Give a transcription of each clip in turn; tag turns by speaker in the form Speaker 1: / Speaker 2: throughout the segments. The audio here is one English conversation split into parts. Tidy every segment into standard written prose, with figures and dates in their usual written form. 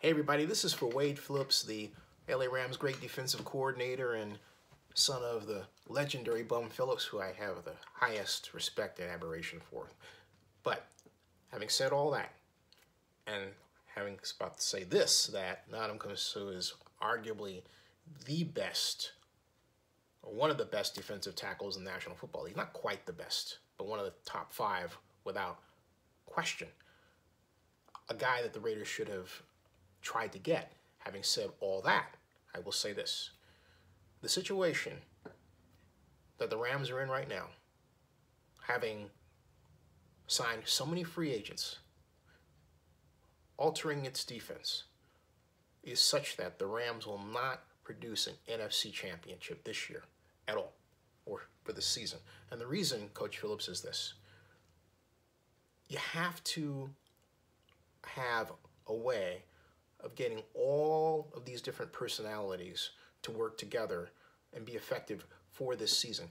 Speaker 1: Hey everybody, this is for Wade Phillips, the LA Rams great defensive coordinator and son of the legendary Bum Phillips, who I have the highest respect and admiration for. But having said all that, and having about to say this, that Ndamukong Suh is arguably the best, or one of the best defensive tackles in the National Football League. Not quite the best, but one of the top 5 without question. A guy that the Raiders should have tried to get. Having said all that, I will say this. The situation that the Rams are in right now, having signed so many free agents, altering its defense, is such that the Rams will not produce an NFC championship this year at all, or for the season. And the reason, Coach Phillips, is this. You have to have a way of getting all of these different personalities to work together and be effective for this season.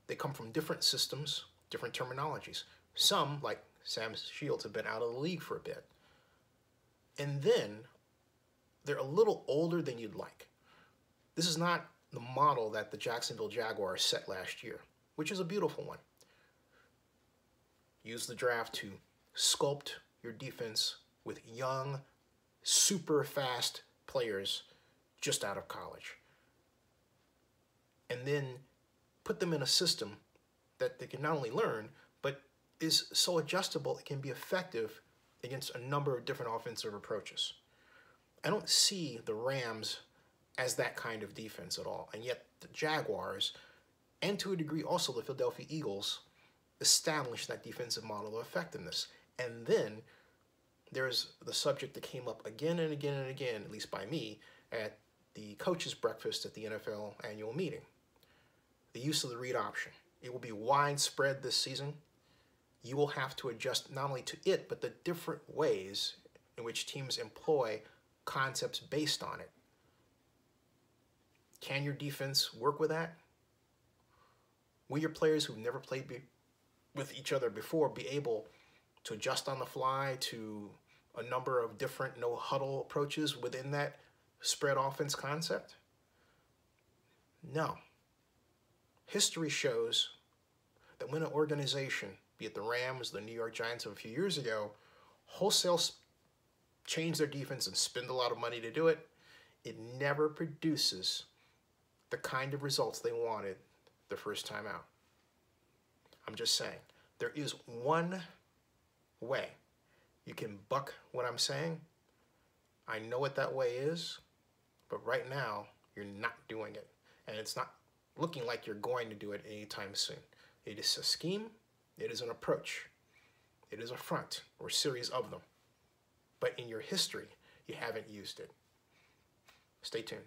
Speaker 1: They come from different systems, different terminologies. Some, like Sam Shields, have been out of the league for a bit. And then they're a little older than you'd like. This is not the model that the Jacksonville Jaguars set last year, which is a beautiful one. Use the draft to sculpt your defense with young, super fast players just out of college. And then put them in a system that they can not only learn, but is so adjustable it can be effective against a number of different offensive approaches. I don't see the Rams as that kind of defense at all. And yet the Jaguars, and to a degree also the Philadelphia Eagles, established that defensive model of effectiveness. And then there's the subject that came up again and again and again, at least by me, at the coaches' breakfast at the NFL annual meeting. The use of the read option. It will be widespread this season. You will have to adjust not only to it, but the different ways in which teams employ concepts based on it. Can your defense work with that? Will your players who've never played with each other before be able to adjust on the fly to a number of different no-huddle approaches within that spread offense concept? No. History shows that when an organization, be it the Rams, the New York Giants of a few years ago, wholesale change their defense and spend a lot of money to do it, it never produces the kind of results they wanted the first time out. I'm just saying, there is one way you can buck what I'm saying. I know what that way is, but right now you're not doing it, and it's not looking like you're going to do it anytime soon. It is a scheme, it is an approach, it is a front or series of them, but in your history you haven't used it. Stay tuned.